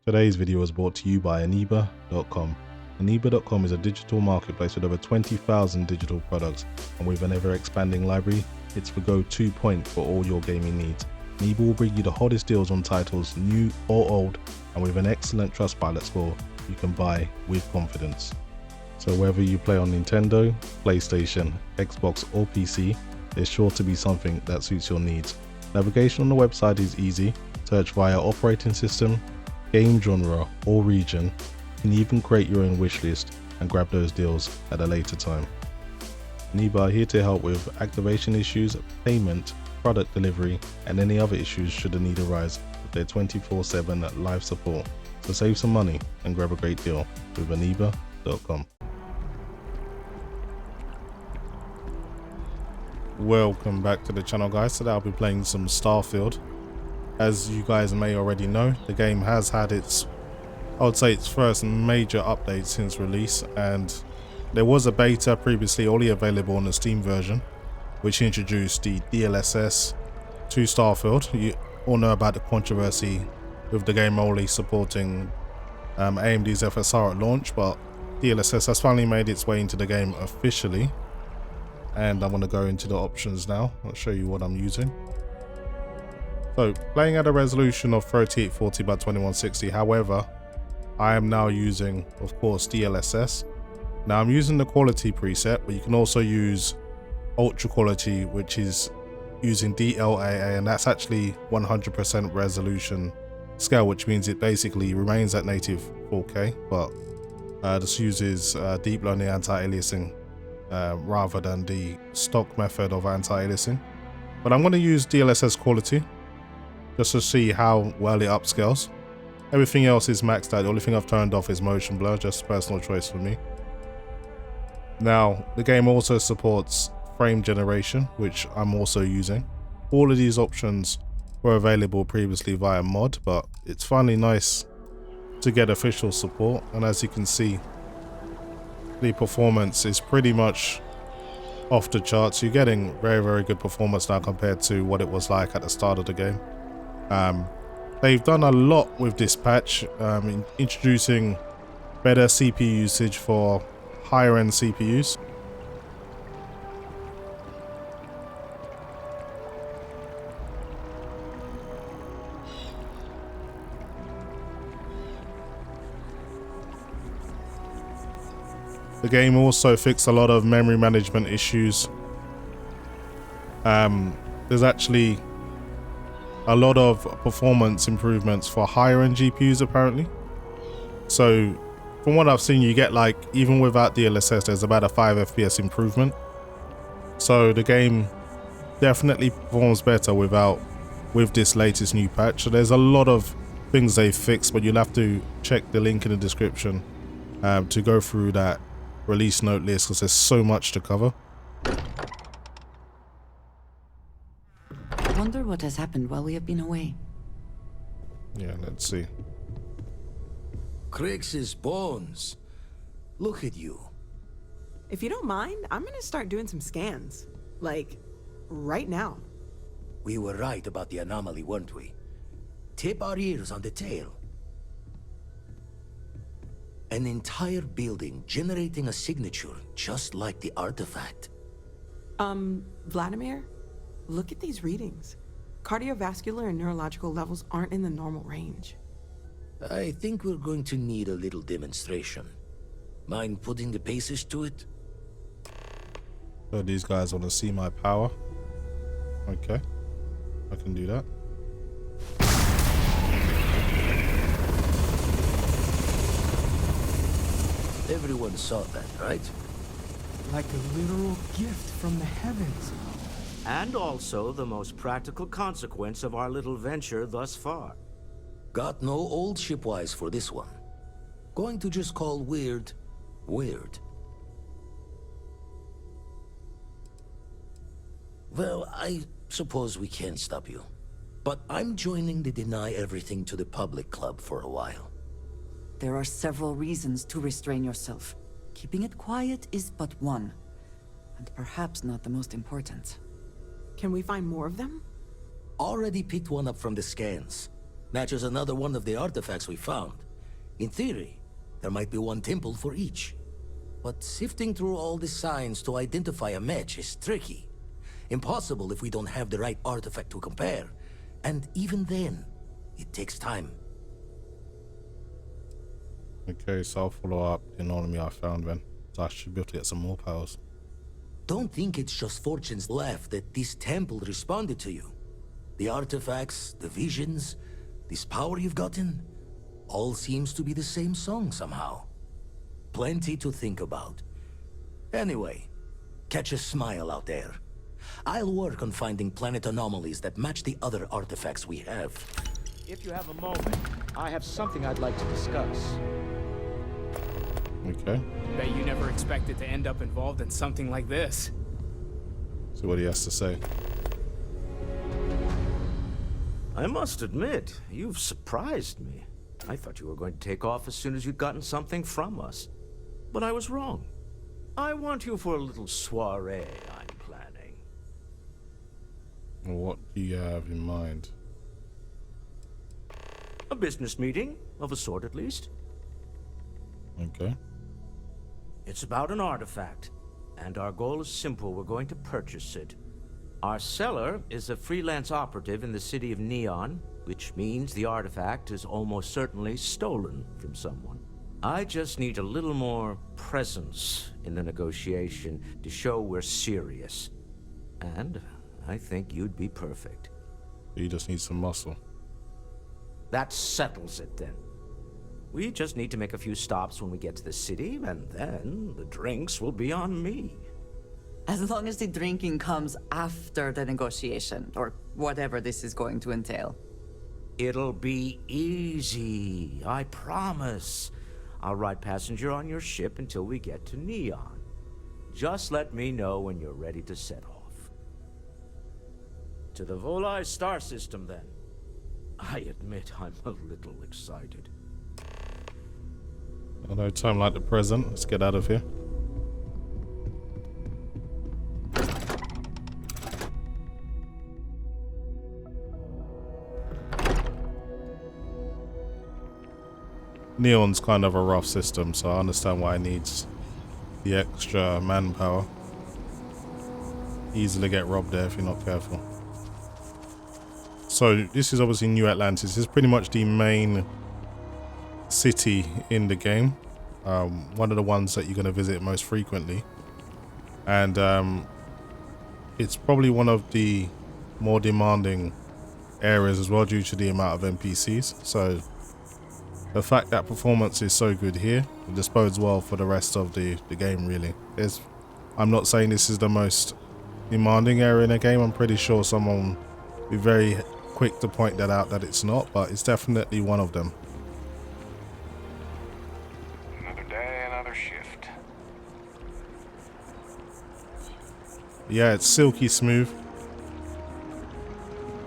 Today's video was brought to you by Aniba.com. Aniba.com is a digital marketplace with over 20,000 digital products, and with an ever-expanding library, it's the go-to point for all your gaming needs. Aniba will bring you the hottest deals on titles, new or old, and with an excellent Trustpilot score, you can buy with confidence. So whether you play on Nintendo, PlayStation, Xbox or PC, there's sure to be something that suits your needs. Navigation on the website is easy. Search via operating system, game genre or region. You can even create your own wish list and grab those deals at a later time. Aniba are here to help with activation issues, payment, product delivery and any other issues should the need arise with their 24/7 live support. So save some money and grab a great deal with Aniba.com. Welcome back to the channel, guys. Today I'll be playing some Starfield. As you guys may already know, the game has had its, I would say, its first major update since release, and there was a beta previously only available on the Steam version, which introduced the DLSS to Starfield. You all know about the controversy with the game only supporting AMD's FSR at launch, but DLSS has finally made its way into the game officially. And I'm going to go into the options now. I'll show you what I'm using. So playing at a resolution of 3840 by 2160. However, I am now using, of course, DLSS. Now I'm using the quality preset, but you can also use ultra quality, which is using DLAA, and that's actually 100% resolution scale, which means it basically remains at native 4K, but this uses deep learning anti-aliasing rather than the stock method of anti-aliasing. But I'm going to use DLSS quality just to see how well it upscales. Everything else is maxed out. The only thing I've turned off is motion blur, just personal choice for me. Now the game also supports frame generation, which I'm also using. All of these options were available previously via mod, but it's finally nice to get official support. And as you can see, the performance is pretty much off the charts. You're getting very good performance now compared to what it was like at the start of the game. They've done a lot with this patch, introducing better CPU usage for higher end CPUs. The game also fixed a lot of memory management issues. There's actually a lot of performance improvements for higher end GPUs apparently. So from what I've seen, you get, like, even without DLSS, there's about a 5 FPS improvement. So the game definitely performs better with this latest new patch. So there's a lot of things they've fixed, but you'll have to check the link in the description to go through that release note list, because there's so much to cover. I wonder what has happened while we have been away. Yeah, let's see. Crix's bones. Look at you. If you don't mind, I'm gonna start doing some scans. Like, right now. We were right about the anomaly, weren't we? Tip our ears on the tail. An entire building generating a signature just like the artifact. Vladimir, look at these readings. Cardiovascular and neurological levels aren't in the normal range. I think we're going to need a little demonstration. Mind putting the paces to it? So these guys want to see my power. Okay, I can do that. Everyone saw that, right? Like a literal gift from the heavens. And also the most practical consequence of our little venture thus far. Got no old shipwise for this one. Going to just call weird, weird. Well, I suppose we can't stop you. But I'm joining the Deny Everything to the Public Club for a while. There are several reasons to restrain yourself. Keeping it quiet is but one, and perhaps not the most important. Can we find more of them? Already picked one up from the scans. Matches another one of the artifacts we found. In theory, there might be one temple for each. But sifting through all the signs to identify a match is tricky. Impossible if we don't have the right artifact to compare. And even then, it takes time. Okay, so I'll follow up the anomaly I found then. So I should be able to get some more powers. Don't think it's just fortunes left that this temple responded to you. The artifacts, the visions, this power you've gotten, all seems to be the same song somehow. Plenty to think about. Anyway, catch a smile out there. I'll work on finding planet anomalies that match the other artifacts we have. If you have a moment, I have something I'd like to discuss. Okay. Bet you never expected to end up involved in something like this. See what he has to say. I must admit, you've surprised me. I thought you were going to take off as soon as you'd gotten something from us. But I was wrong. I want you for a little soiree I'm planning. What do you have in mind? A business meeting, of a sort at least. Okay. It's about an artifact, and our goal is simple. We're going to purchase it. Our seller is a freelance operative in the city of Neon, which means the artifact is almost certainly stolen from someone. I just need a little more presence in the negotiation to show we're serious. And I think you'd be perfect. You just need some muscle. That settles it then. We just need to make a few stops when we get to the city, and then the drinks will be on me. As long as the drinking comes after the negotiation, or whatever this is going to entail. It'll be easy, I promise. I'll ride passenger on your ship until we get to Neon. Just let me know when you're ready to set off. To the Volai star system, then. I admit I'm a little excited. No time like the present. Let's get out of here. Neon's kind of a rough system, so I understand why it needs the extra manpower. Easily get robbed there if you're not careful. So this is obviously New Atlantis. It's pretty much the main city in the game. One of the ones that you're going to visit most frequently. And it's probably one of the more demanding areas as well due to the amount of NPCs. So the fact that performance is so good here, this bodes well for the rest of the game really. I'm not saying this is the most demanding area in the game. I'm pretty sure someone will be very quick to point that out that it's not, but it's definitely one of them. Another day, another shift. Yeah, it's silky smooth.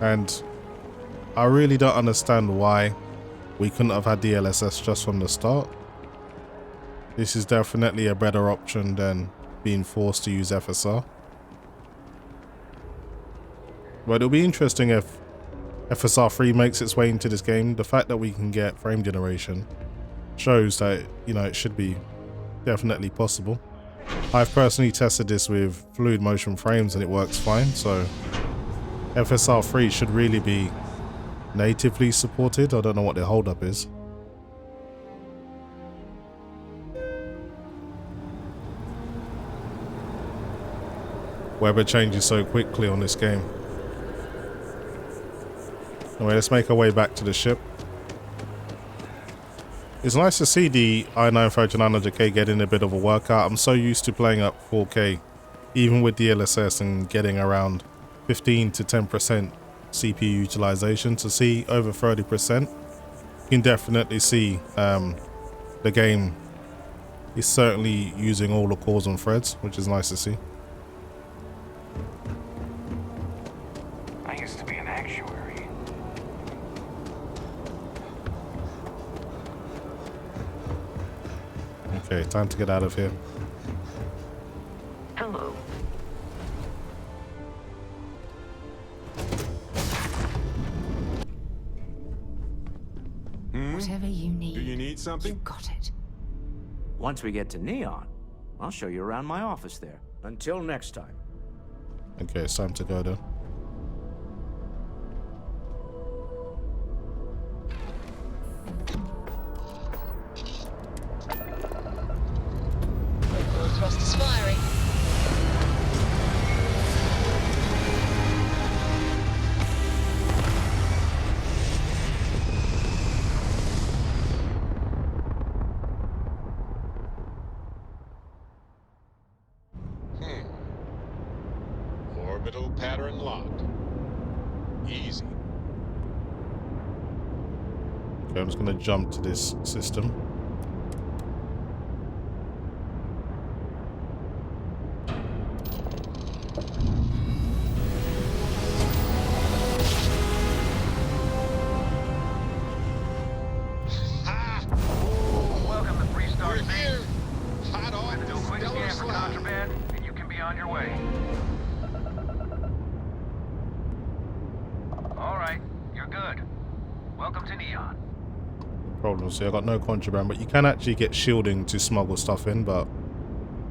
And I really don't understand why we couldn't have had DLSS just from the start. This is definitely a better option than being forced to use FSR. But it'll be interesting if FSR 3 makes its way into this game. The fact that we can get frame generation shows that, you know, it should be definitely possible. I've personally tested this with fluid motion frames and it works fine, so FSR 3 should really be natively supported. I don't know what the holdup is. Weather changes so quickly on this game. Anyway, let's make our way back to the ship. It's nice to see the i9-13900K getting a bit of a workout. I'm so used to playing up 4K, even with DLSS, and getting around 15 to 10% CPU utilization. To see over 30%, you can definitely see the game is certainly using all the cores and threads, which is nice to see. I used to be an actuary. Okay, time to get out of here. Hello. Do you need something? You got it. Once we get to Neon, I'll show you around my office there. Until next time. Okay, it's time to go then. Thrust is firing. Orbital pattern locked. Easy. Okay, I'm just gonna jump to this system. Welcome to Free Star We're Space. here. Hot off Do a the quick stellar scan for slab. contraband, and you can be on your way. All right, you're good. Welcome to Neon. Problem, see, I got no contraband, but you can actually get shielding to smuggle stuff in, but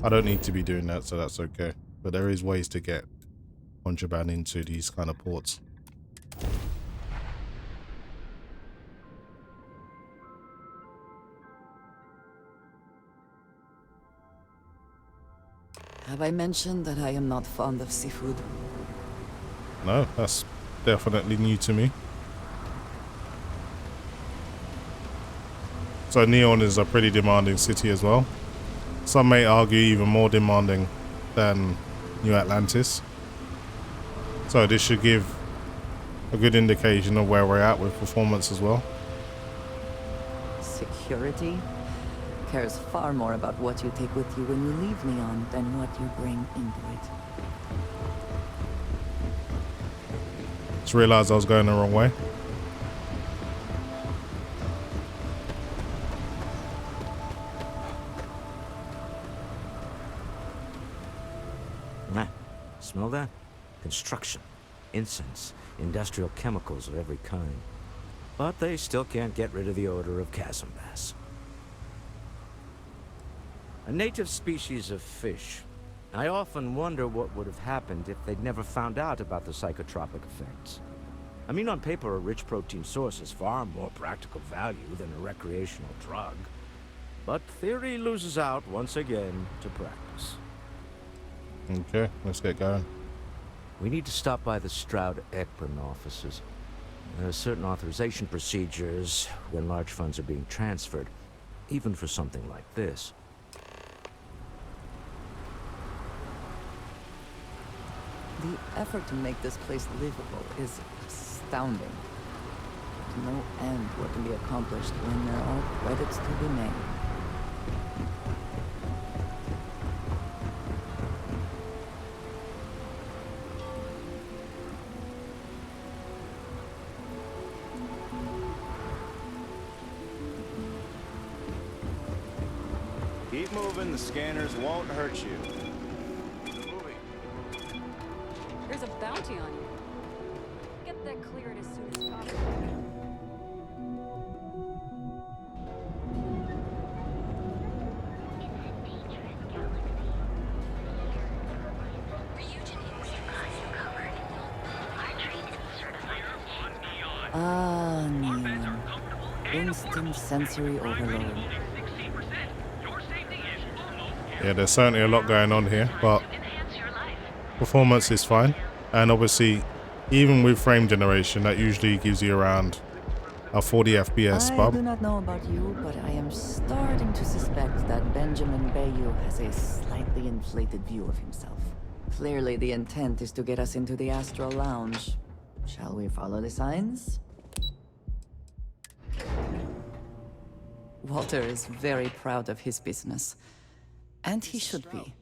I don't need to be doing that, so that's okay. But there is ways to get contraband into these kind of ports. Have I mentioned that I am not fond of seafood? No, that's definitely new to me. So Neon is a pretty demanding city as well. Some may argue even more demanding than New Atlantis. So this should give a good indication of where we're at with performance as well. Security cares far more about what you take with you when you leave Neon than what you bring into it. Just realized I was going the wrong way. Nah, smell that? Construction, incense, industrial chemicals of every kind. But they still can't get rid of the odor of chasm bass. A native species of fish. I often wonder what would have happened if they'd never found out about the psychotropic effects. I mean, on paper, a rich protein source has far more practical value than a recreational drug. But theory loses out once again to practice. Okay, let's get going. We need to stop by the Stroud-Ekman offices. There are certain authorization procedures when large funds are being transferred, even for something like this. The effort to make this place livable is astounding. To no end what can be accomplished when there are credits to be made. Keep moving, the scanners won't hurt you. There's a bounty on you. Get that cleared as soon as possible. Ah, Neon. Instant sensory overload. Yeah, there's certainly a lot going on here, but performance is fine. And obviously, even with frame generation, that usually gives you around a 40 FPS I bump. do not know about you, but I am starting to suspect that Benjamin Bayou has a slightly inflated view of himself. Clearly, the intent is to get us into the Astral Lounge. Shall we follow the signs? Walter is very proud of his business. And he should be.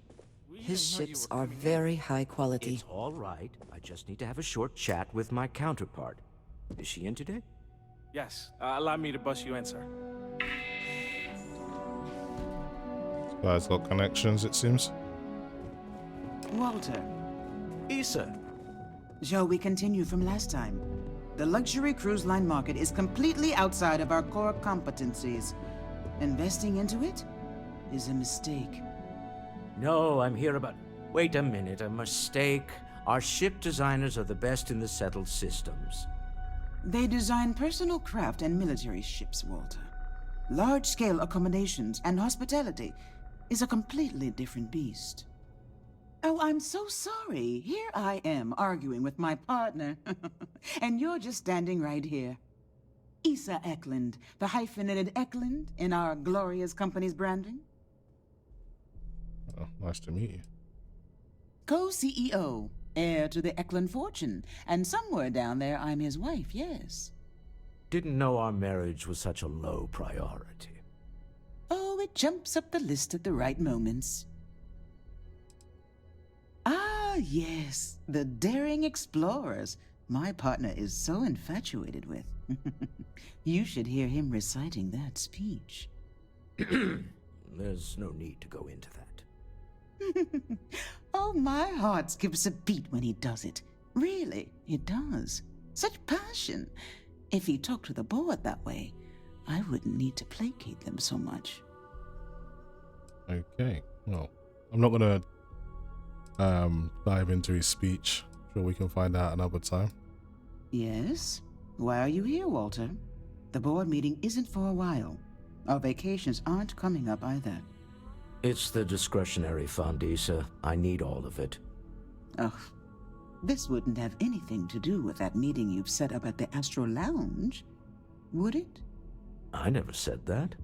His ships are very high quality. It's all right. I just need to have a short chat with my counterpart. Is she in today? Yes, allow me to bust you in, sir. This guy's got connections, it seems. Walter, Issa. shall we continue from last time? The luxury cruise line market is completely outside of our core competencies. Investing into it is a mistake. No, I'm here about... Wait a minute, a mistake? Our ship designers are the best in the settled systems. They design personal craft and military ships, Walter. Large-scale accommodations and hospitality is a completely different beast. Oh, I'm so sorry. Here I am arguing with my partner. And you're just standing right here. Issa Eklund, the hyphenated Eklund in our glorious company's branding. Oh, nice to meet you. Co-CEO, heir to the Eklund fortune, and somewhere down there I'm his wife, yes. Didn't know our marriage was such a low priority. Oh, it jumps up the list at the right moments. Ah, yes, the daring explorers my partner is so infatuated with. You should hear him reciting that speech. There's no need to go into that. Oh, my heart skips a beat when he does it. Really, it does. Such passion. If he talked to the board that way, I wouldn't need to placate them so much. Okay, well, I'm not gonna dive into his speech. Sure, we can find out another time. Yes? Why are you here, Walter? The board meeting isn't for a while. Our vacations aren't coming up either. It's the discretionary fund, Issa. I need all of it. Oh, this wouldn't have anything to do with that meeting you've set up at the Astro Lounge, would it? I never said that.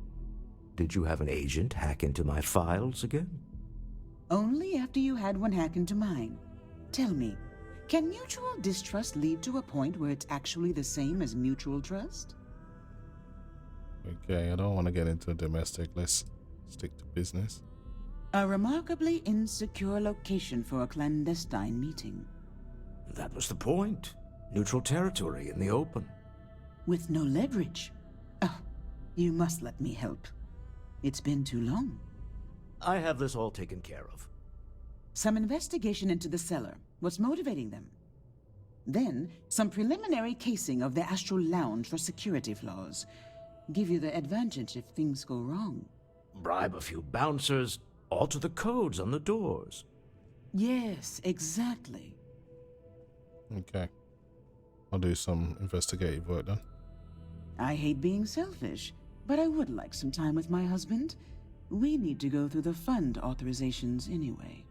Did you have an agent hack into my files again? Only after you had one hack into mine. Tell me, can mutual distrust lead to a point where it's actually the same as mutual trust? Okay, I don't want to get into domestic. Let's stick to business. A remarkably insecure location for a clandestine meeting. That was the point. Neutral territory in the open. With no leverage. Oh, you must let me help. It's been too long. I have this all taken care of. Some investigation into the cellar. What's motivating them? Then, some preliminary casing of the Astral Lounge for security flaws. Give you the advantage if things go wrong. Bribe a few bouncers, alter the codes on the doors. Yes, exactly. Okay. I'll do some investigative work then. I hate being selfish, but I would like some time with my husband. We need to go through the fund authorizations anyway.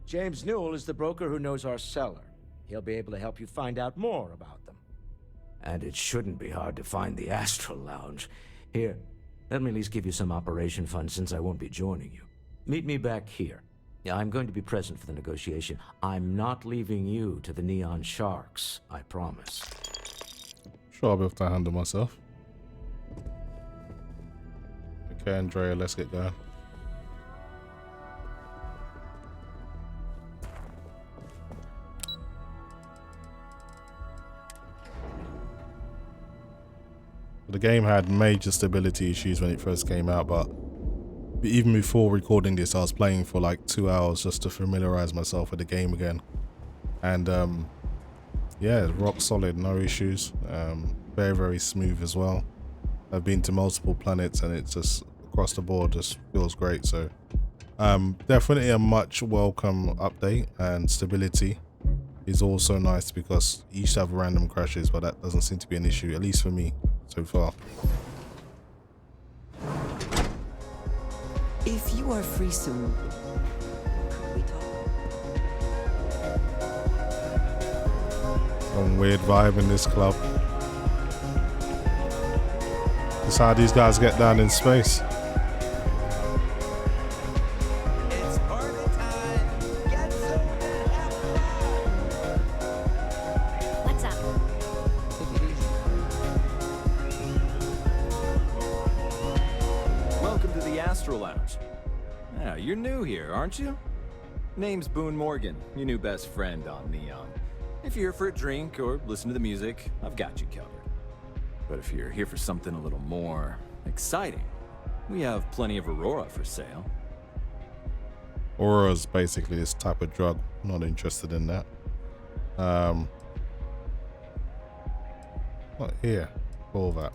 James Newell is the broker who knows our seller. He'll be able to help you find out more about them. And it shouldn't be hard to find the Astral Lounge. Here, let me at least give you some operation funds since I won't be joining you. Meet me back here. Yeah, I'm going to be present for the negotiation. I'm not leaving you to the Neon Sharks, I promise. Sure, I'll be able to handle myself. Okay, Andrea, let's get going. The game had major stability issues when it first came out, but even before recording this, I was playing for like 2 hours just to familiarize myself with the game again. And yeah, rock solid, no issues. Very, very smooth as well. I've been to multiple planets and it's just across the board just feels great. So definitely a much welcome update, and stability is also nice because you used to have random crashes, but that doesn't seem to be an issue, at least for me so far. If you are free soon, could we talk? Some weird vibe in this club. That's how these guys get down in space. It's party time. Get some What's up? Welcome to the Astro Lounge. Yeah, you're new here, aren't you? Name's Boone Morgan, your new best friend on Neon. If you're here for a drink or listen to the music, I've got you covered. But if you're here for something a little more exciting, we have plenty of Aurora for sale. Aura's basically this type of drug. Not interested in that. Not here. All that.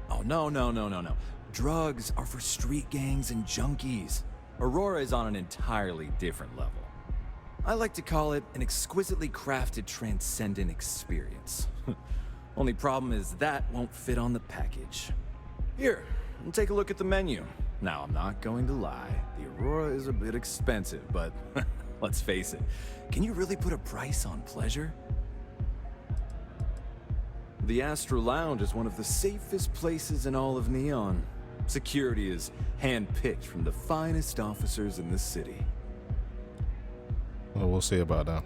Oh, no. Drugs are for street gangs and junkies. Aurora is on an entirely different level. I like to call it an exquisitely crafted, transcendent experience. Only problem is that won't fit on the package. Here, take a look at the menu. Now, I'm not going to lie. The Aurora is a bit expensive, but let's face it. Can you really put a price on pleasure? The Astro Lounge is one of the safest places in all of Neon. Security is hand-picked from the finest officers in the city. Well, we'll see about that.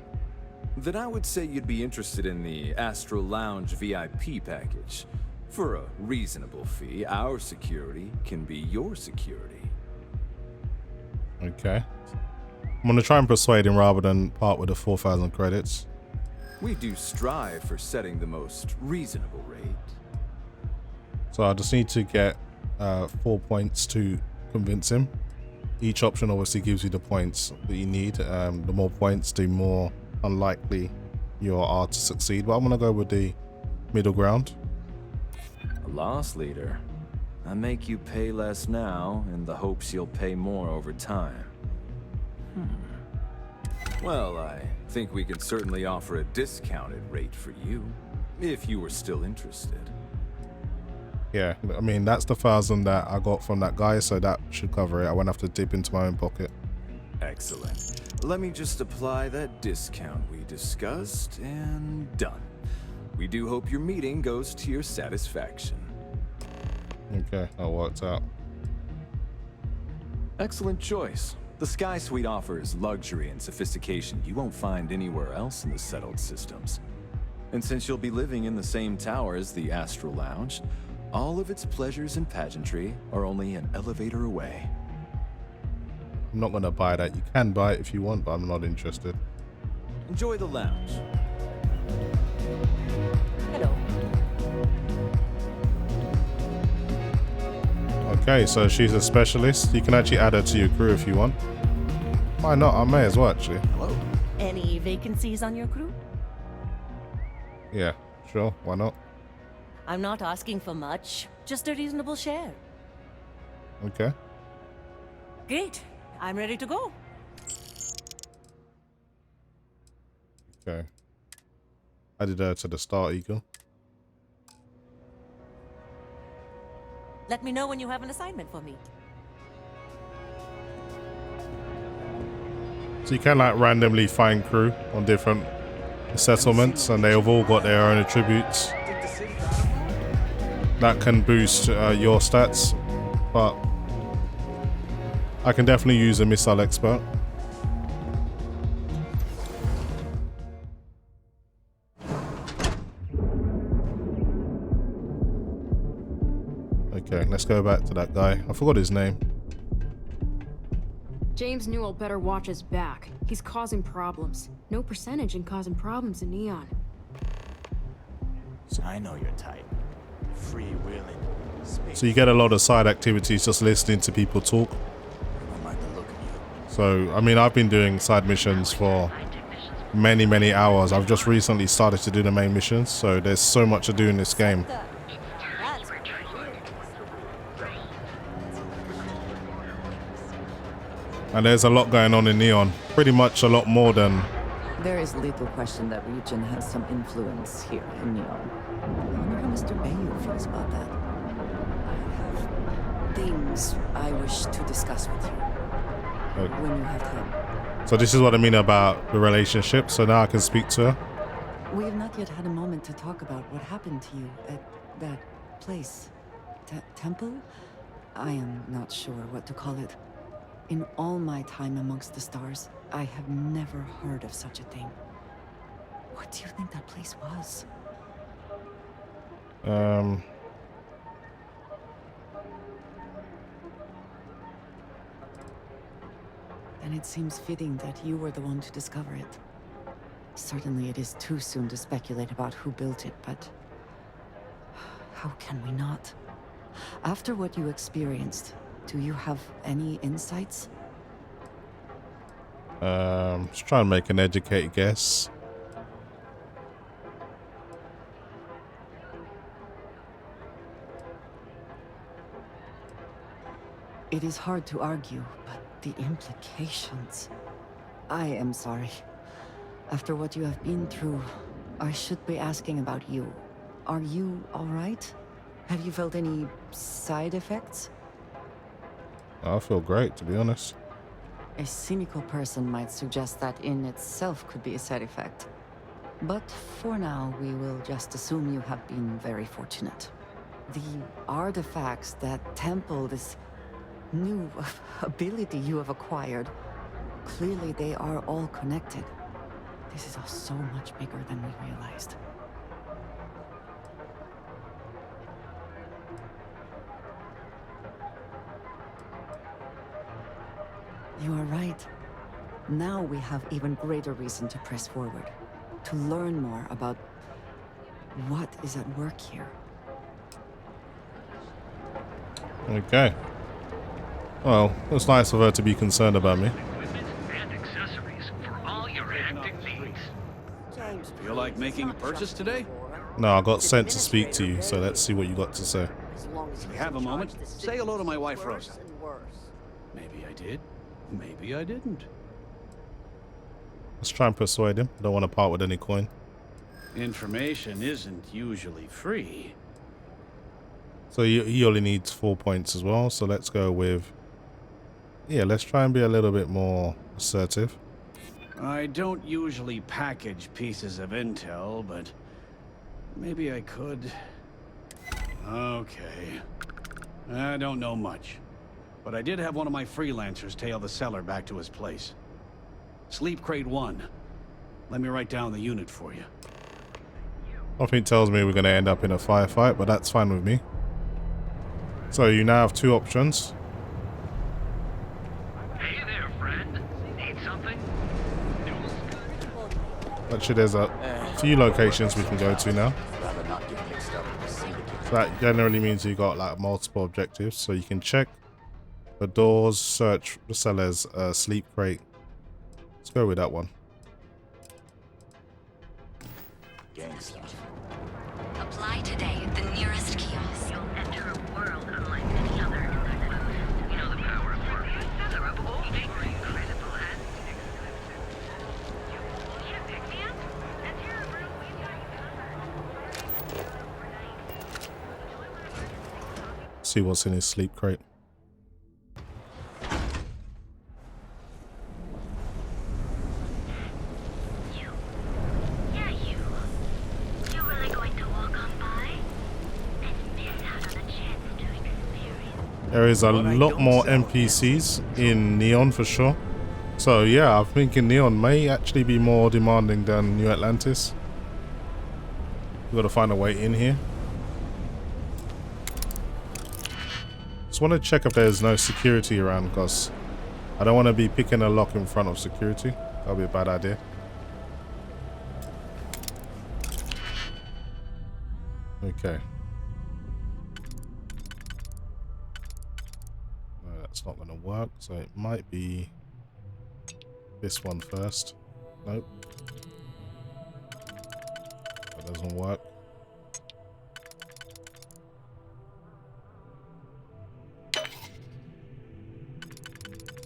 Then I would say you'd be interested in the Astro Lounge VIP package. For a reasonable fee, our security can be your security. Okay. I'm gonna try and persuade him rather than part with the 4,000 credits. We do strive for setting the most reasonable rate. So I just need to get 4 points to convince him. Each option obviously gives you the points that you need. The more points, the more unlikely you are to succeed. But I'm gonna go with the middle ground. A loss leader. I make you pay less now in the hopes you'll pay more over time. Well, I think we can certainly offer a discounted rate for you, if you were still interested. Yeah, I mean, that's the 1,000 that I got from that guy, so that should cover it. I won't have to dip into my own pocket. Excellent. Let me just apply that discount we discussed, and done. We do hope your meeting goes to your satisfaction. Okay, that worked out. Excellent choice. The Sky Suite offers luxury and sophistication you won't find anywhere else in the settled systems. And since you'll be living in the same tower as the Astral Lounge, all of its pleasures and pageantry are only an elevator away. I'm not gonna buy that. You can buy it if you want, but I'm not interested. Enjoy the lounge. Hello. Okay, so she's a specialist. You can actually add her to your crew if you want. Why not? I may as well, actually. Hello. Any vacancies on your crew? Yeah, sure. Why not? I'm not asking for much, just a reasonable share. Okay. Great. I'm ready to go. Okay. Added her to the Star Eagle. Let me know when you have an assignment for me. So you can like randomly find crew on different settlements, and they've all got their own attributes that can boost your stats, but I can definitely use a missile expert. Okay, let's go back to that guy. I forgot his name. James Newell better watch his back. He's causing problems. No percentage in causing problems in Neon. I know your type. Free-wheeling. So you get a lot of side activities just listening to people talk. So, I mean, I've been doing side missions for many hours. I've just recently started to do the main missions, so there's so much to do in this game. And there's a lot going on in Neon. Pretty much a lot more than... There is little question that region has some influence here in Neon. I wonder how Mr. Bayou feels about that. I have things I wish to discuss with you. Okay. When you have time. So this is what I mean about the relationship, so now I can speak to her. We have not yet had a moment to talk about what happened to you at that place. Temple? I am not sure what to call it. In all my time amongst the stars, I have never heard of such a thing. What do you think that place was? Then it seems fitting that you were the one to discover it. Certainly it is too soon to speculate about who built it, but... how can we not? After what you experienced, do you have any insights? Just trying to make an educated guess. It is hard to argue, but the implications... I am sorry. After what you have been through, I should be asking about you. Are you alright? Have you felt any side effects? I feel great, to be honest. A cynical person might suggest that in itself could be a side effect. But for now, we will just assume you have been very fortunate. The artifacts that temple this new ability you have acquired, clearly they are all connected. This is all so much bigger than we realized. You are right. Now we have even greater reason to press forward, to learn more about what is at work here. Okay. Well, it was nice of her to be concerned about me. And accessories for all your hectic needs. Feel like making a purchase today? No, I got sent to speak to you, so let's see what you got to say. If you have a moment, say hello to my wife, Rosa. Maybe I did. Maybe I didn't. Let's try and persuade him. I don't want to part with any coin. Information isn't usually free. So he only needs 4 points as well. So let's go with... Yeah, let's try and be a little bit more assertive. I don't usually package pieces of intel, but maybe I could. Okay. I don't know much. But I did have one of my freelancers tail the seller back to his place. Sleep Crate 1. Let me write down the unit for you. Nothing tells me we're going to end up in a firefight, but that's fine with me. So you now have 2 options. Hey there, friend. Need something? Actually, there's a few locations we can go to now. So that generally means you got like multiple objectives. So you can check the doors, search the seller's sleep crate. Let's go with that one. Gang stuff. Apply today at the nearest kiosk. You'll enter a world unlike any other in the world. You know the power of work. Seller of all incredible and See what's in his sleep crate. There is a lot more NPCs in Neon for sure. So yeah, I'm thinking Neon may actually be more demanding than New Atlantis. We've got to find a way in here. Just want to check if there's no security around, because I don't want to be picking a lock in front of security. That'll be a bad idea. Okay. That's not going to work, so it might be this one first. Nope. That doesn't work.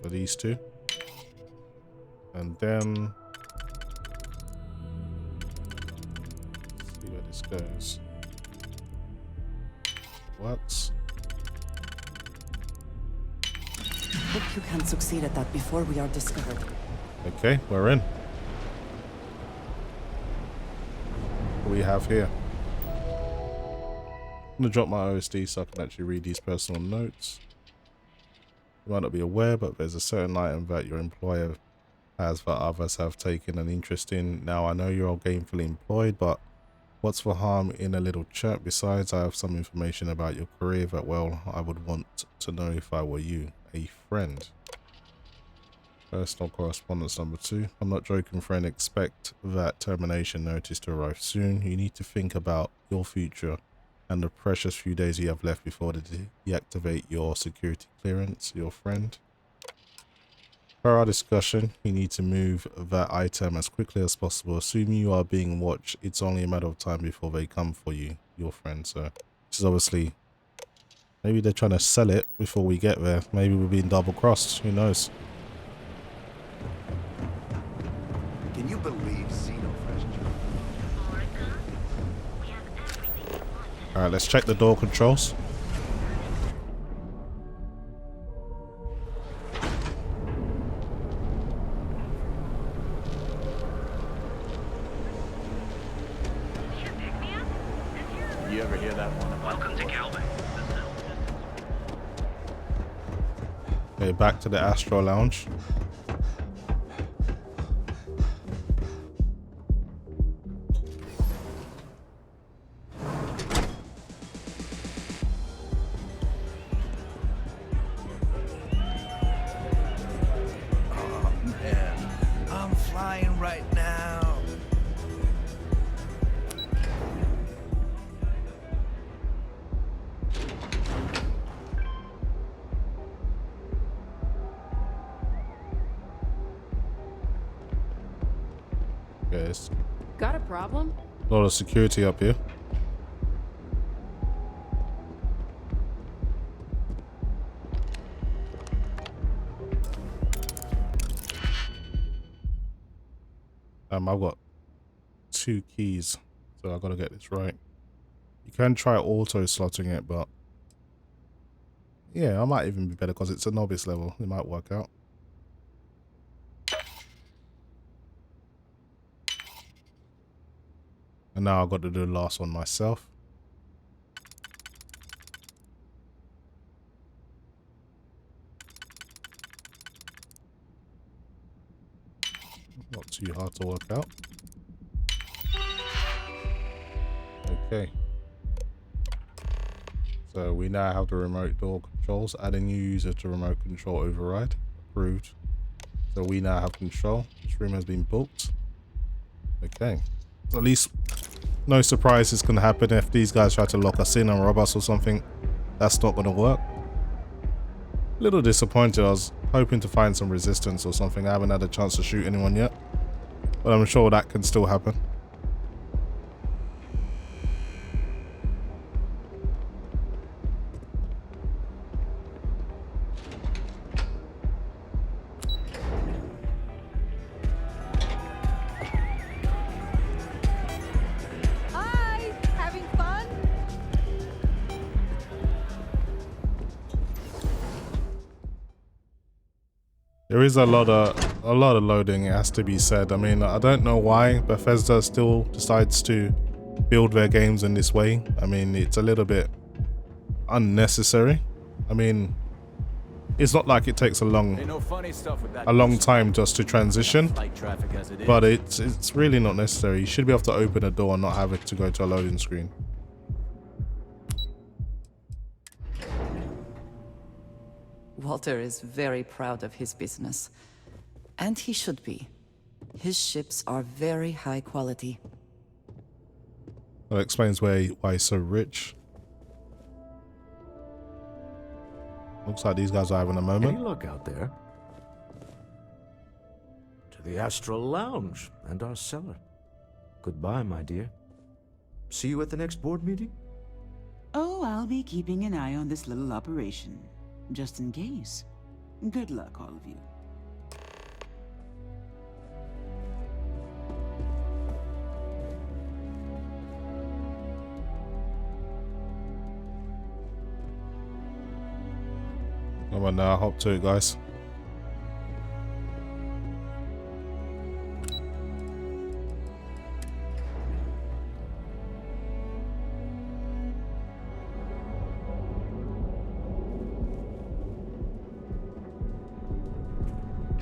So these two. And then let's see where this goes. Works. Hope you can succeed at that before we are discovered. Okay, we're in. What do we have here? I'm gonna drop my OSD so I can actually read these personal notes. You might not be aware, but there's a certain item that your employer has that others have taken an interest in. Now, I know you're all gainfully employed, but what's the harm in a little chat? Besides, I have some information about your career that, well, I would want to know if I were you. A friend. Personal correspondence number 2. I'm not joking, friend. Expect that termination notice to arrive soon. You need to think about your future and the precious few days you have left before they deactivate your security clearance, your friend. Per our discussion, you need to move that item as quickly as possible. Assuming you are being watched, it's only a matter of time before they come for you, your friend. So this is obviously Maybe they're trying to sell it before we get there. Maybe we're being double-crossed. Who knows? Can you believe Xenofresh? Alright, let's check the door controls. You ever hear that one? Welcome to Calvin. Okay, back to the Astro Lounge. Oh man, I'm flying right now. Yes. Got a problem? A lot of security up here. I've got 2 keys, so I've got to get this right. You can try auto slotting it, but yeah, I might even be better because it's a novice level. It might work out. And now I've got to do the last one myself. Not too hard to work out. Okay. So we now have the remote door controls. Add a new user to remote control override. Approved. So we now have control. This room has been booked. Okay. So at least no surprises can happen if these guys try to lock us in and rob us or something. That's not going to work. A little disappointed. I was hoping to find some resistance or something. I haven't had a chance to shoot anyone yet, but I'm sure that can still happen. There is a lot of loading, it has to be said. I mean, I don't know why Bethesda still decides to build their games in this way. I mean, it's a little bit unnecessary. I mean, it's not like it takes a long time just to transition, but it's really not necessary. You should be able to open a door and not have it to go to a loading screen. Walter is very proud of his business. And he should be. His ships are very high quality. That explains why he's so rich. Looks like these guys are having a moment. Any luck out there? To the Astral Lounge and our cellar. Goodbye, my dear. See you at the next board meeting? Oh, I'll be keeping an eye on this little operation. Just in case. Good luck, all of you. Come on now, hop to it, guys.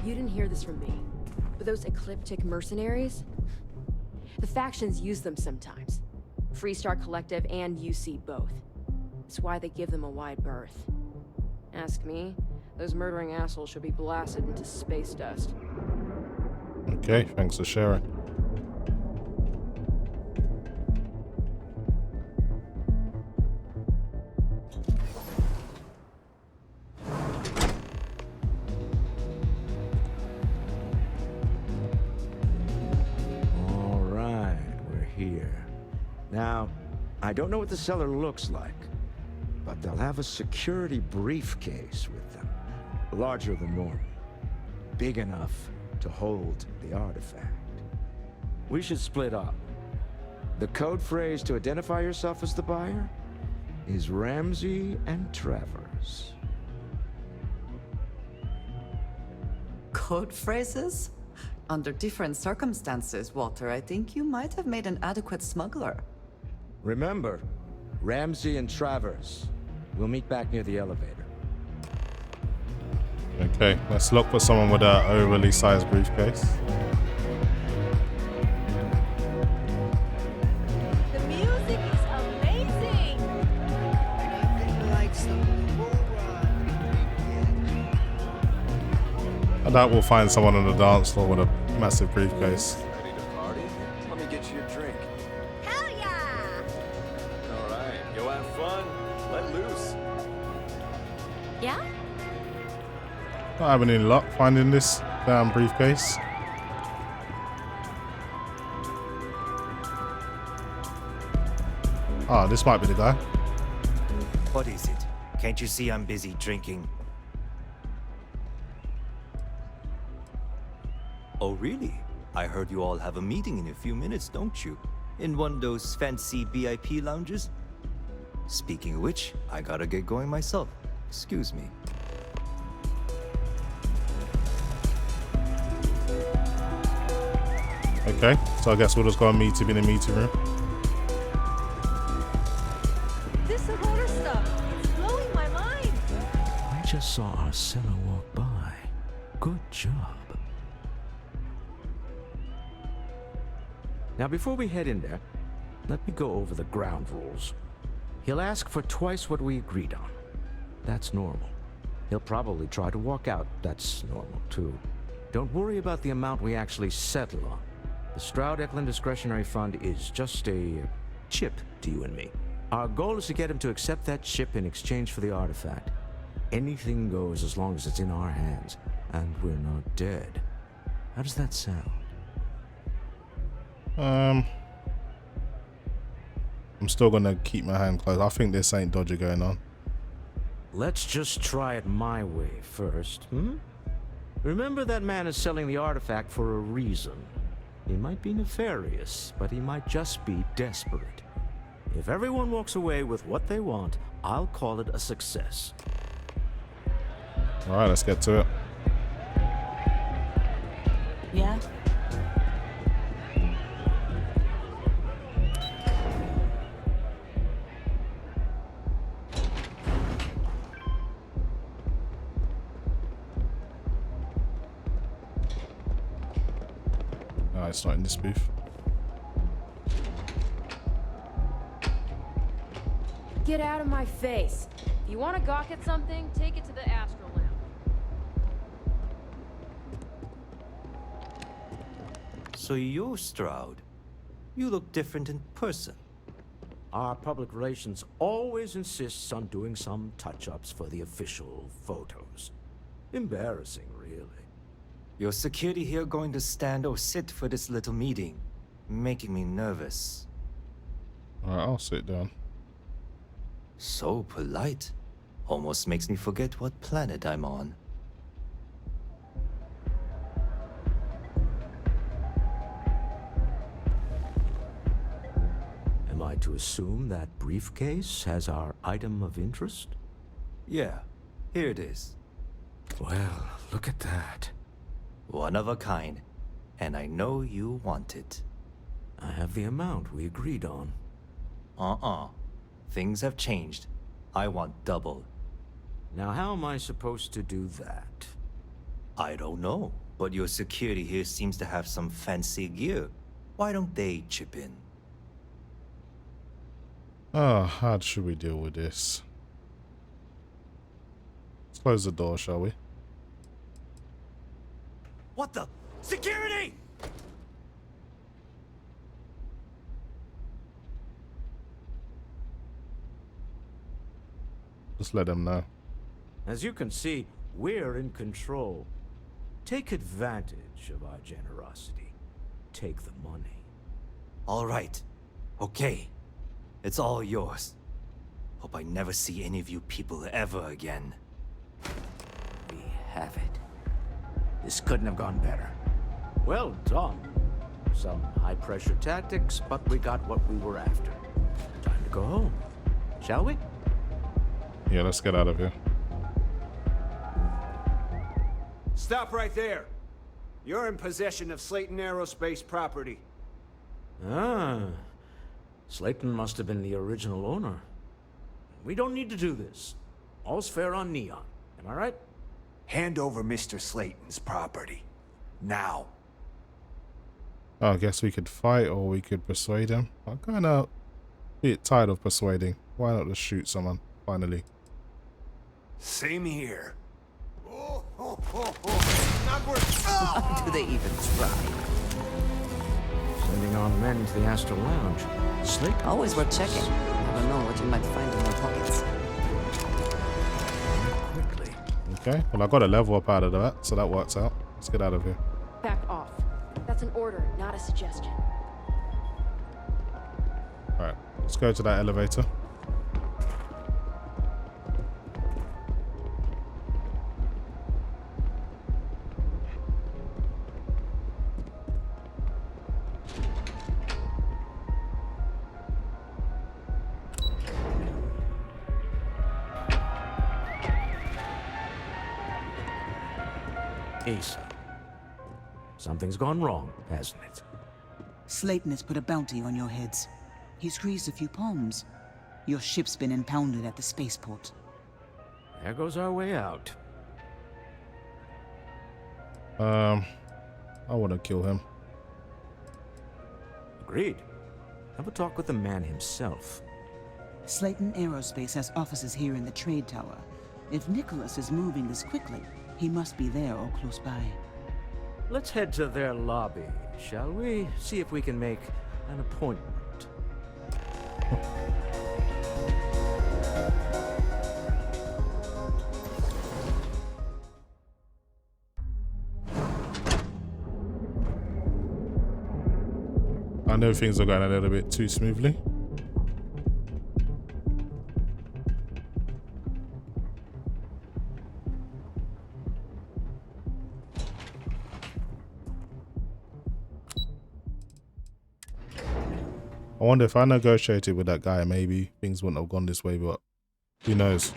You didn't hear this from me, but those ecliptic mercenaries? The factions use them sometimes. Freestar Collective and UC both. It's why they give them a wide berth. Ask me, those murdering assholes should be blasted into space dust. Okay, thanks for sharing. Now, I don't know what the cellar looks like, but they'll have a security briefcase with them, larger than normal, big enough to hold the artifact. We should split up. The code phrase to identify yourself as the buyer is Ramsey and Travers. Code phrases? Under different circumstances, Walter, I think you might have made an adequate smuggler. Remember, Ramsey and Travers. We'll meet back near the elevator. Okay, let's look for someone with an overly sized briefcase. The music is amazing! Nothing like some bull run. I doubt we'll find someone on the dance floor with a massive briefcase. Ready to party? Let me get you a drink. Hell yeah! All right, go have fun. Let loose. Yeah? Not having any luck finding this damn briefcase. Ah, this might be the guy. What is it? Can't you see I'm busy drinking? Oh, really? I heard you all have a meeting in a few minutes, don't you? In one of those fancy VIP lounges? Speaking of which, I gotta get going myself. Excuse me. Okay, so I guess we'll just go and meet him in the meeting room. This water stuff, it's blowing my mind. I just saw our seller walk by. Good job. Now, before we head in there, let me go over the ground rules. He'll ask for twice what we agreed on. That's normal. He'll probably try to walk out. That's normal, too. Don't worry about the amount we actually settle on. The Stroud-Eklund Discretionary Fund is just a chip to you and me. Our goal is to get him to accept that chip in exchange for the artifact. Anything goes as long as it's in our hands, and we're not dead. How does that sound? I'm still gonna keep my hand closed. I think this ain't dodgy going on. Let's just try it my way first, Remember, that man is selling the artifact for a reason. He might be nefarious, but he might just be desperate. If everyone walks away with what they want, I'll call it a success. Alright, let's get to it. Yeah? No, it's not in this booth. Get out of my face. If you want to gawk at something, take it to the Astral Lounge. So you're Stroud. You look different in person. Our public relations always insists on doing some touch-ups for the official photos. Embarrassing, really. Your security here going to stand or sit for this little meeting, making me nervous. Alright, I'll sit down. So polite. Almost makes me forget what planet I'm on. Am I to assume that briefcase has our item of interest? Yeah, here it is. Well, look at that. One of a kind, and I know you want it. I have the amount we agreed on. Things have changed. I want double. Now, how am I supposed to do that? I don't know, but your security here seems to have some fancy gear. Why don't they chip in? Oh, how should we deal with this? Let's close the door, shall we? What the? Security! Just let them know. As you can see, we're in control. Take advantage of our generosity. Take the money. All right. Okay. It's all yours. Hope I never see any of you people ever again. We have it. This couldn't have gone better. Well done. Some high-pressure tactics, but we got what we were after. Time to go home, shall we? Yeah, let's get out of here. Stop right there. You're in possession of Slayton Aerospace property. Ah. Slayton must have been the original owner. We don't need to do this. All's fair on Neon. Am I right? Hand over Mr. Slayton's property. Now. I guess we could fight or we could persuade him. I'm kind of a bit tired of persuading. Why not just shoot someone, finally? Same here. Do they even try? Sending our men to the Astral Lounge. Slayton. Always worth checking. Never know what you might find in their pockets. Quickly. Okay, well I got a level up out of that, so that works out. Let's get out of here. Back off. That's an order, not a suggestion. Alright, let's go to that elevator. Asa. Something's gone wrong, hasn't it? Slayton has put a bounty on your heads. He's greased a few palms. Your ship's been impounded at the spaceport. There goes our way out. I want to kill him. Agreed. Have a talk with the man himself. Slayton Aerospace has offices here in the trade tower. If Nicholas is moving this quickly, he must be there or close by. Let's head to their lobby, shall we? See if we can make an appointment. I know things are going a little bit too smoothly. I wonder if I negotiated with that guy, maybe things wouldn't have gone this way, but who knows?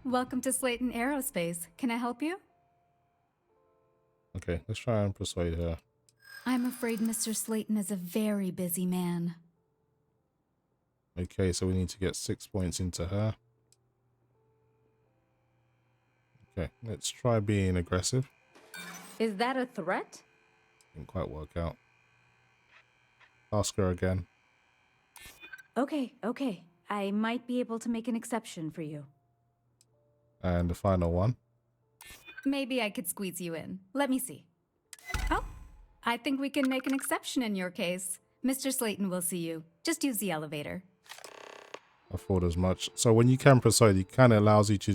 Welcome to Slayton Aerospace. Can I help you? Okay, let's try and persuade her. I'm afraid Mr. Slayton is a very busy man. Okay, so we need to get 6 points into her. Okay, let's try being aggressive. Is that a threat? Didn't quite work out. Ask her again. Okay. I might be able to make an exception for you. And the final one. Maybe I could squeeze you in. Let me see. Oh, I think we can make an exception in your case. Mr. Slayton will see you. Just use the elevator. I thought as much. So when you can persuade, it kind of allows you to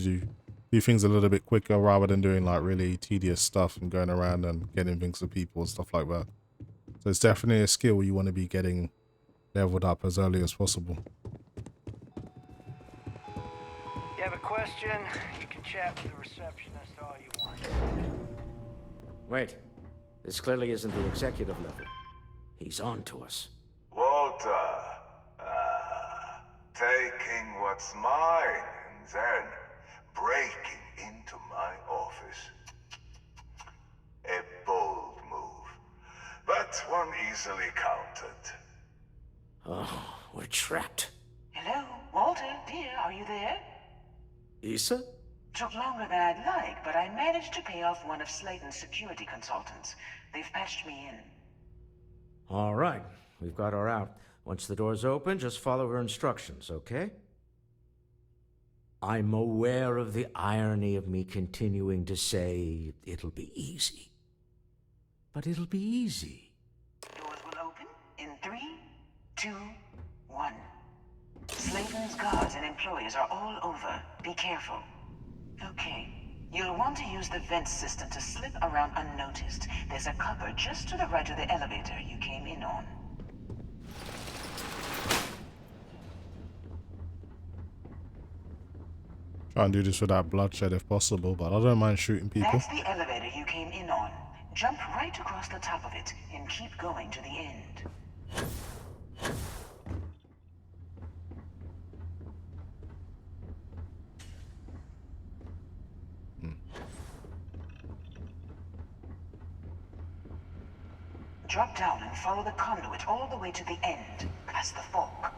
do things a little bit quicker rather than doing like really tedious stuff and going around and getting things to people and stuff like that. So it's definitely a skill you want to be getting leveled up as early as possible. You have a question? You can chat with the receptionist all you want. Wait. This clearly isn't the executive level. He's on to us. Walter. Taking what's mine and then breaking into my office. A bold move, but one easily countered. Oh, we're trapped. Hello, Walter, dear, are you there? Issa? Took longer than I'd like, but I managed to pay off one of Slayton's security consultants. They've patched me in. All right, we've got her out. Once the door's open, just follow her instructions, okay? I'm aware of the irony of me continuing to say it'll be easy. But it'll be easy. Doors will open in 3, 2, 1. Slayton's guards and employees are all over. Be careful. Okay, You'll want to use the vent system to slip around unnoticed. There's a cupboard just to the right of the elevator you came in on. Try and do this without bloodshed if possible, but I don't mind shooting people. That's the elevator you came in on. Jump right across the top of it and keep going to the end. Drop down and follow the conduit all the way to the end, past the fork.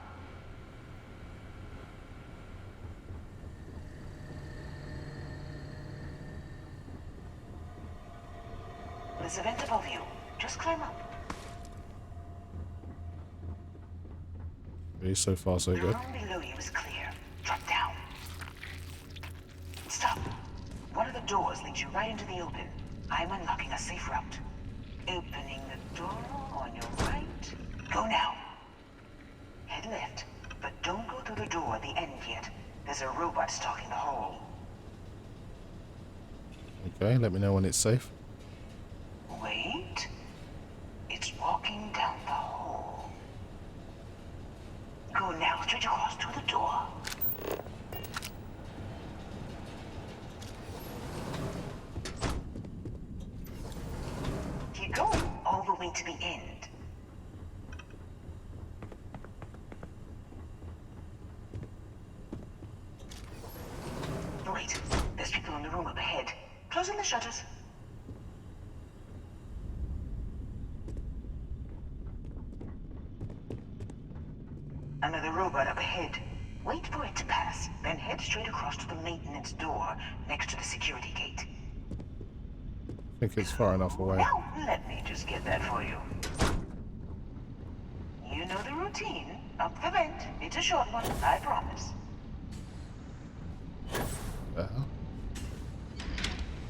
There's a vent above you. Just climb up. Okay, so far so good. The room below you is clear. Drop down. Stop. One of the doors leads you right into the open. I'm unlocking a safe route. Opening the door on your right. Go now. Head left, but don't go through the door at the end yet. There's a robot stalking the hall. Okay, let me know when it's safe. Wait. It's walking down the hall. Go now, straight across to the door. Keep going, all the way to the end. Wait, there's people in the room up ahead. Closing the shutters. Another robot up ahead. Wait for it to pass, then head straight across to the maintenance door next to the security gate. I think it's far enough away. Now, let me just get that for you. You know the routine. Up the vent. It's a short one, I promise.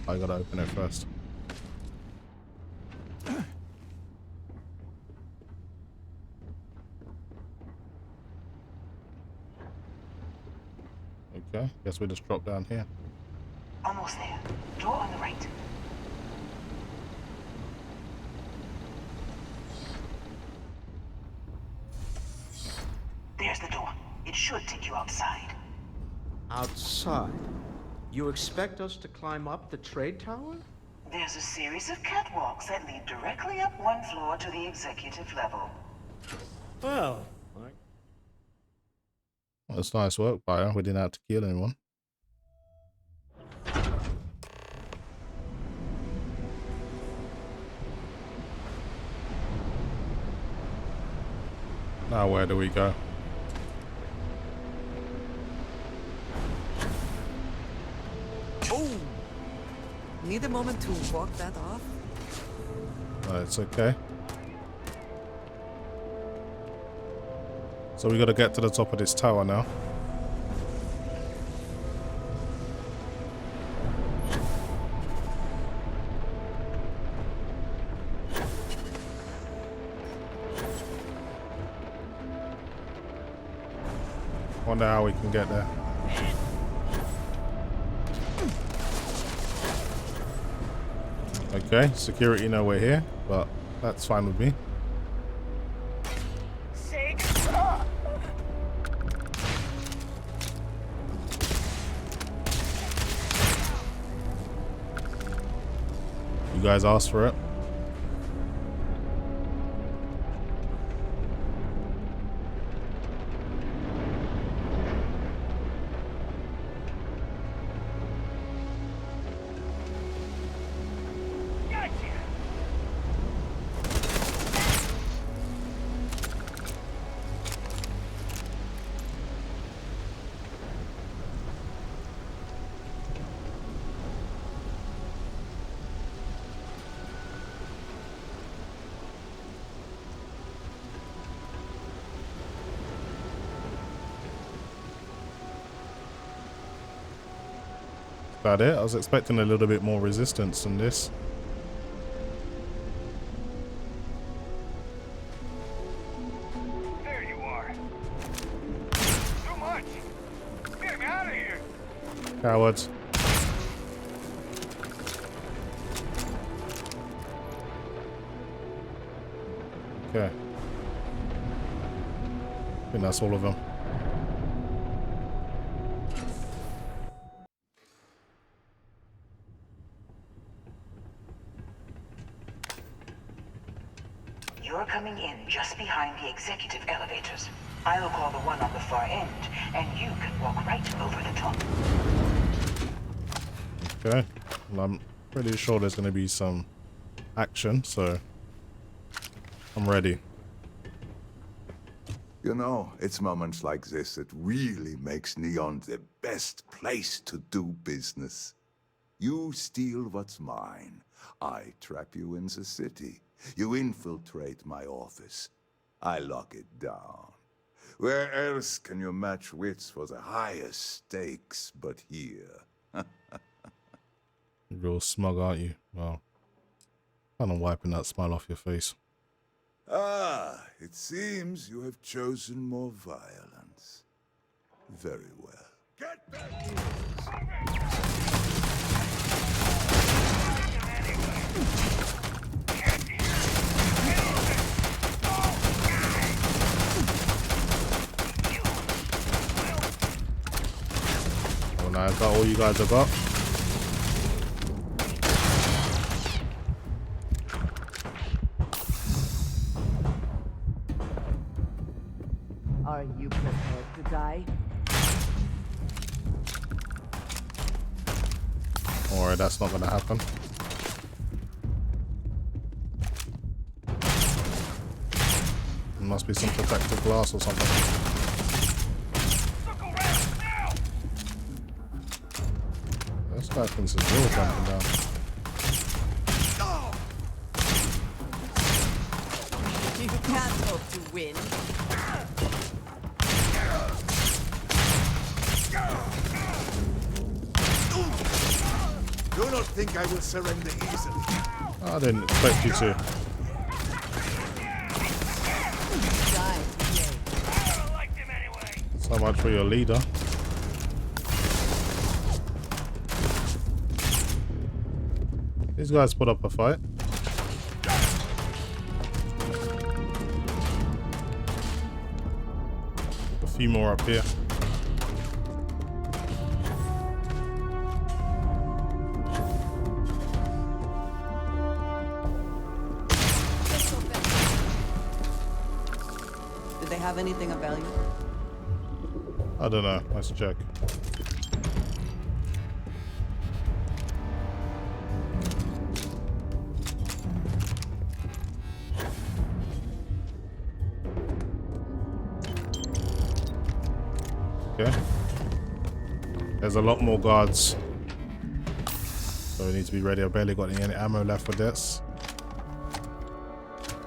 I gotta open it first. Okay, guess we just drop down here. Almost there. Door on the right. There's the door. It should take you outside. Outside? You expect us to climb up the trade tower? There's a series of catwalks that lead directly up one floor to the executive level. Well, That's nice work, Bio. We didn't have to kill anyone. Now where do we go? Oh! Need a moment to walk that off? It's okay. So we gotta get to the top of this tower now. Wonder how we can get there. Okay, security know we're here, but that's fine with me. You guys asked for it. About it. I was expecting a little bit more resistance than this. There you are. Too much. Get him out of here. Cowards. Okay. I think that's all of them. You're coming in just behind the executive elevators. I'll call the one on the far end, and you can walk right over the top. Okay. Well, I'm pretty sure there's going to be some action, so I'm ready. You know, it's moments like this that really makes Neon the best place to do business. You steal what's mine. I trap you in the city. You infiltrate my office. I lock it down. Where else can you match wits for the highest stakes but here? You're real smug, aren't you? Well, kind of wiping that smile off your face. Ah, it seems you have chosen more violence. Very well. Get back! Oh, now is that all you guys have got? Are you prepared to die? Alright, that's not gonna happen. There must be some protective glass or something. This guy thinks his real jumping down. You can't hope to win. Do not think I will surrender easily. I didn't expect you to. So much for your leader. These guys put up a fight. A few more up here. Did they have anything of value? I don't know. Let's check. Okay. There's a lot more guards. So we need to be ready. I barely got any ammo left for this.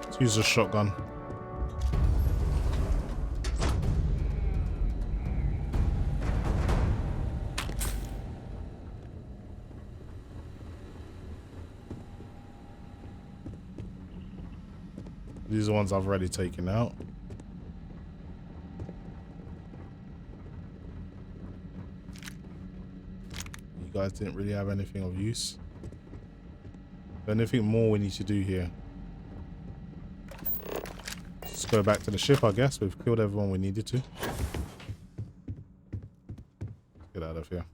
Let's use a shotgun. These are the ones I've already taken out. You guys didn't really have anything of use. Anything more we need to do here? Let's go back to the ship, I guess. We've killed everyone we needed to. Let's get out of here.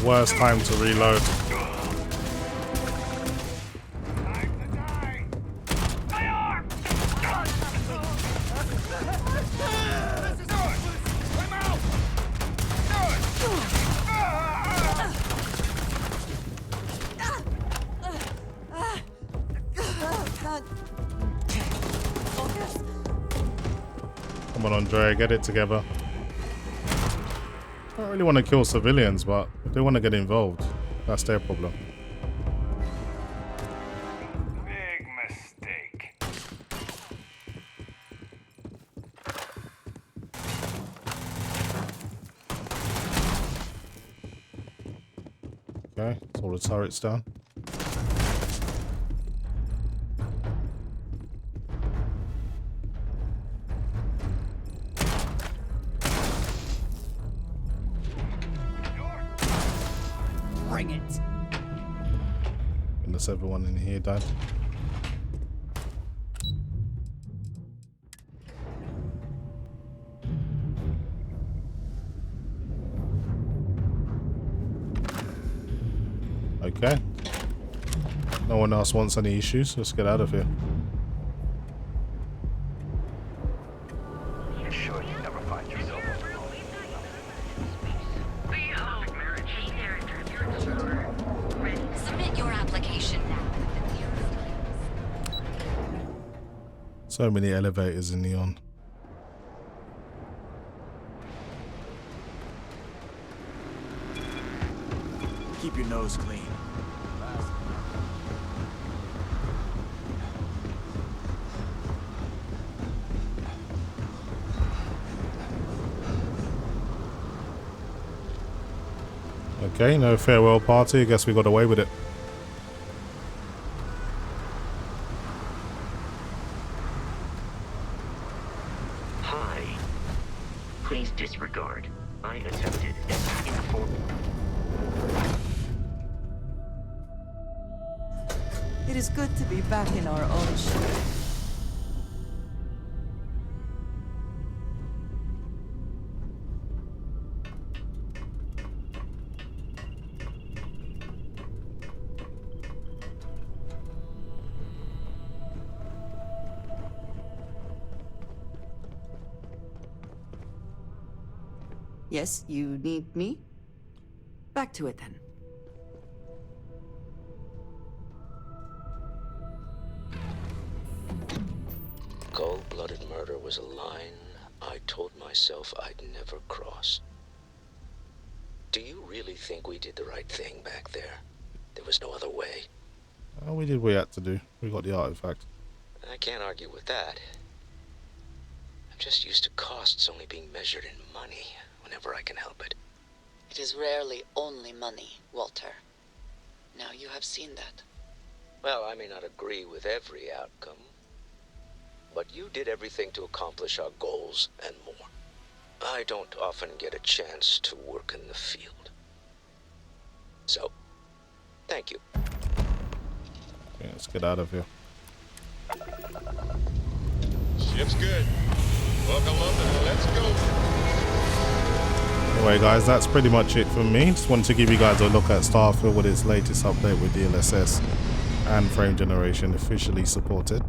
Worst time to reload. Come on, Andre, get it together. I don't really want to kill civilians, but if they want to get involved, that's their problem. Big mistake. Okay, so all the turrets down. Bring it. Unless everyone in here died. Okay. No one else wants any issues. Let's get out of here. You sure you never find yourself alone? Submit your application now. So many elevators in Neon. Keep your nose clean. Okay, no farewell party. I guess we got away with it. Hi. Please disregard. I attempted an informal. It is good to be back in our own ship. Yes, you need me? Back to it then. Cold-blooded murder was a line I told myself I'd never cross. Do you really think we did the right thing back there? There was no other way. Oh, we did what we had to do. We got the artifact. I can't argue with that. I'm just used to costs only being measured in money whenever I can help it. It is rarely only money, Walter. Now you have seen that. Well, I may not agree with every outcome, but you did everything to accomplish our goals and more. I don't often get a chance to work in the field. So, thank you. Okay, let's get out of here. Ship's good. Welcome, London. Let's go. Anyway guys, that's pretty much it from me. Just wanted to give you guys a look at Starfield with its latest update with DLSS and frame generation officially supported.